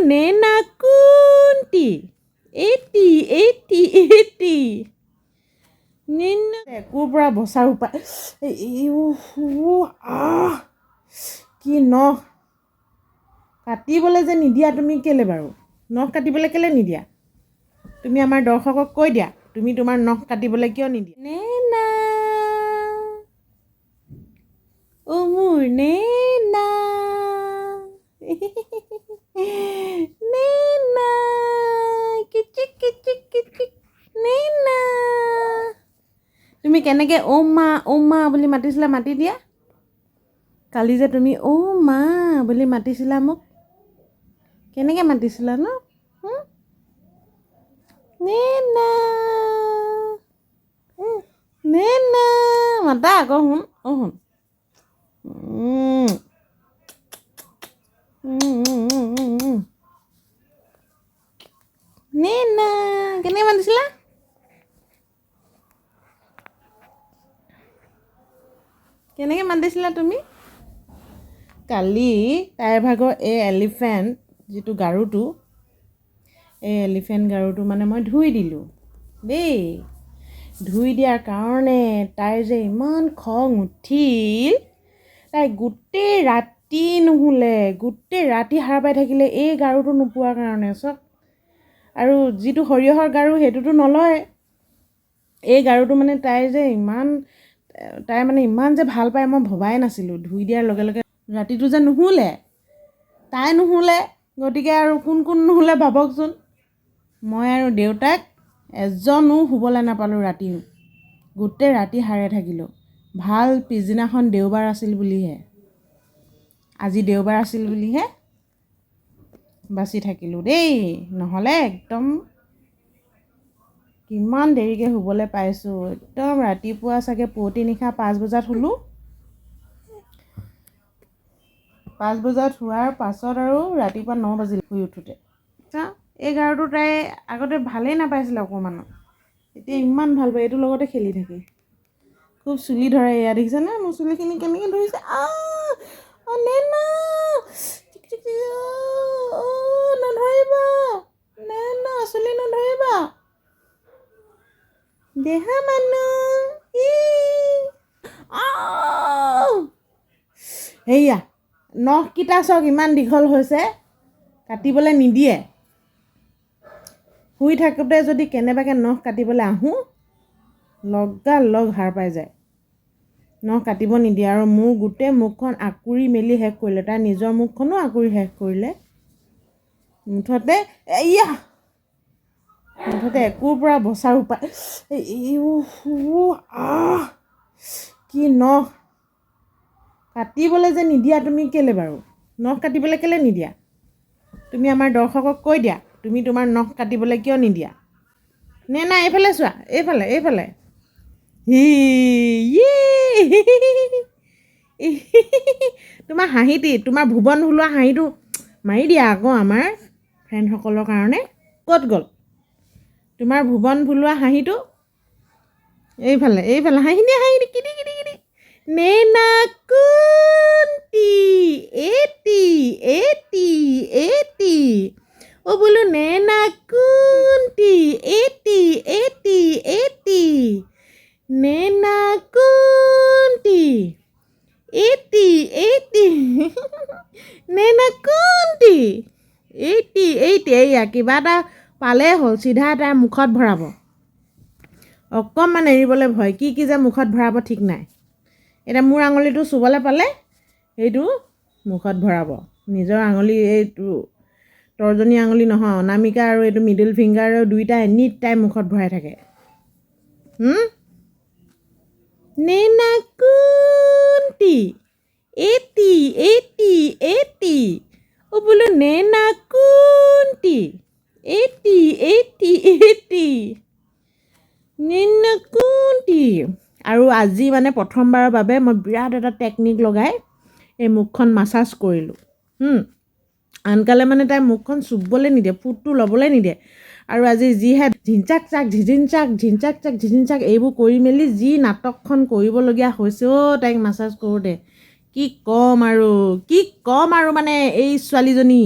নেনা কোনটি এটি নিনা একোৰ পৰা বচাৰ উপায় কি নখ কাটিবলৈ যে নিদিয়া তুমি কেলে বাৰু নখ কাটিবলৈ কেলে নিদিয়া তুমি আমাৰ দৰ্শকক কৈ দিয়া তুমি তোমাৰ নখ কাটিবলৈ কিয় নিদিয়া নেনা মোৰ নেনা নেনা কিচিক কিচিক কিচিক নেনা তুমি কেনেকৈ অ' মা বুলি মাতিছিলা মাতি দিয়া কালি যে তুমি অ' মা বুলি মাতিছিলা মোক কেনেকৈ মাতিছিলা ন নেনা নেনা মাতা আকৌ শুন শুন নেনা কেনেকৈ মাতিছিলা কেনেকৈ মাতিছিলা তুমি কালি তাইৰ ভাগৰ এই এলিফেণ্ট যিটো গাৰুটো এই এলিফেণ্ট গাৰুটো মানে মই ধুই দিলোঁ দেই ধুই দিয়াৰ কাৰণে তাইৰ যে ইমান খং উঠিল তাই গোটেই ৰাতি নুশুলে গোটেই ৰাতি সাৰ পাই থাকিলে এই গাৰুটো নোপোৱাৰ কাৰণে চব আৰু যিটো সৰিয়হৰ গাৰু সেইটোতো নলয় এই গাৰুটো মানে তাই মানে ইমান যে ভাল পায় মই ভবাই নাছিলোঁ ধুই দিয়াৰ লগে লগে ৰাতিটো যে নুশুলে তাই নুশুলে গতিকে আৰু কোন নুশুলে ভাবকচোন মই আৰু দেউতাক এজনো শুবলৈ নাপালোঁ ৰাতি গোটেই ৰাতি সাৰে থাকিলোঁ ভাল পিছদিনাখন দেওবাৰ আছিল বুলিহে আজি দেওবাৰ আছিল বুলিহে বাচি থাকিলোঁ দেই নহ'লে একদম কিমান দেৰিকৈ শুবলৈ পাইছোঁ একদম ৰাতিপুৱা চাগে পুৱতি নিশা 5 বজাত শুলোঁ 5 বজাত শোৱাৰ পাছত আৰু ৰাতিপুৱা 9 বাজিল শুই উঠোঁতে এই গাৰুটো তাই আগতে ভালেই নাপাইছিলে অকণমানো এতিয়া ইমান ভাল পায় এইটোৰ লগতে খেলি থাকে খুব চুলি ধৰে এয়া দেখিছেনে মোৰ চুলিখিনি কেনেকৈ ধৰিছে নেনা নধৰিবা নেনা চুলি নধৰিবা দেহা মানুহ সেয়া নখকেইটা চাওক ইমান দীঘল হৈছে কাটিবলৈ নিদিয়ে শুই থাকোঁতে যদি কেনেবাকৈ নখ কাটিবলৈ আহোঁ লগালগ সাৰ পাই যায় নখ কাটিব নিদিয়ে আৰু মোৰ গোটেই মুখখন আঁকুৰি মেলি শেষ কৰিলে তাই নিজৰ মুখখনো আঁকুৰি শেষ কৰিলে মুঠতে একোৰ পৰা বচাৰ উপায় কি নখ কাটিবলৈ যে নিদিয়া তুমি কেলে বাৰু নখ কাটিবলৈ কেলে নিদিয়া তুমি আমাৰ দৰ্শকক কৈ দিয়া তুমি তোমাৰ নখ কাটিবলৈ কিয় নিদিয়া নেনা এইফালে চোৱা এইফালে তোমাৰ হাঁহিটি তোমাৰ ভুৱন ওলোৱা হাঁহিটো মাৰি দিয়া আকৌ আমাৰ ফ্ৰেণ্ডসকলৰ কাৰণে ক'ত গ'ল তোমাৰ ভুৱন ভুলোৱা হাঁহিটো এইফালে হাঁহি দিয়া কিটি নেনা কোনটি এটি বোলো নেনা কোনটি এটি নেনা কোনটি এটি নেনা কোনটি এটি এইয়া কিবা এটা পালেই হ'ল চিধা তাৰ মুখত ভৰাব অকণমান এৰিবলৈ ভয় কি যে মুখত ভৰাব ঠিক নাই এতিয়া মোৰ আঙুলিটো চুবলৈ পালে সেইটো মুখত ভৰাব নিজৰ আঙুলি এইটো তৰ্জনী আঙুলি নহয় অনামিকা আৰু এইটো মিডল ফিংগাৰৰ দুইটা এনি টাইম মুখত ভৰাই থাকে নেনা কোনটি এটি বোলো নেনা কোনটি এটি নেনা কোনটি আৰু আজি মানে প্ৰথমবাৰৰ বাবে মই বিৰাট এটা টেকনিক লগাই এই মুখখন মাছাজ কৰিলোঁ আনকালে মানে তাই মুখখন চুবলৈ নিদিয়ে ফুটটো ল'বলৈ নিদিয়ে আৰু আজি যিহে ঝিনচাক চাক এইবোৰ কৰি মেলি যি নাটকখন কৰিবলগীয়া হৈছে তাইক মাছাজ কৰোঁতে কি ক'ম আৰু মানে এই ছোৱালীজনী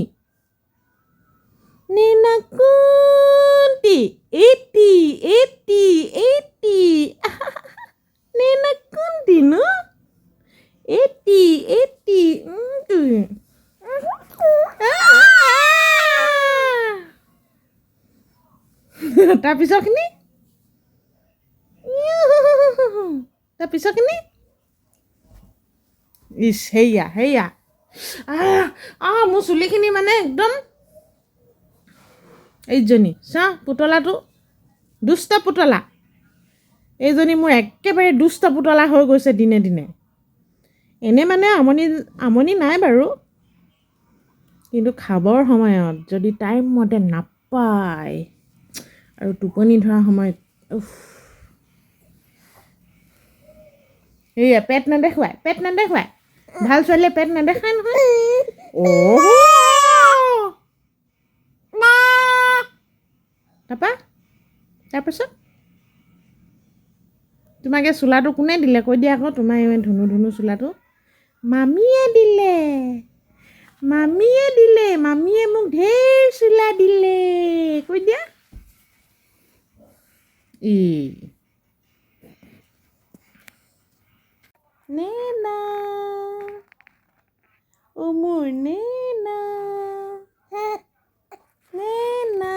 তাৰপিছৰখিনি তাৰপিছৰখিনি ইছ সেয়া মোৰ চুলিখিনি মানে একদম এইজনী চা পুতলাটো দুষ্ট পুতলা এইজনী মোৰ একেবাৰে দুষ্ট পুতলা হৈ গৈছে দিনে দিনে এনে মানে আমনি নাই বাৰু কিন্তু খাবৰ সময়ত যদি টাইম মতে নাপায় আৰু টোপনি ধৰা সময়ত সেয়া পেট নেদেখুৱাই ভাল ছোৱালীয়ে পেট নেদেখায় নহয় তাৰপাছত তোমাক এই চোলাটো কোনে দিলে কৈ দিয়া আকৌ তোমাৰ এই ধুনু চোলাটো মামীয়ে মামীয়ে মোক ঢেৰ চোলা দিলে কৈ দিয়া নেনা মোৰ নেনা নেনা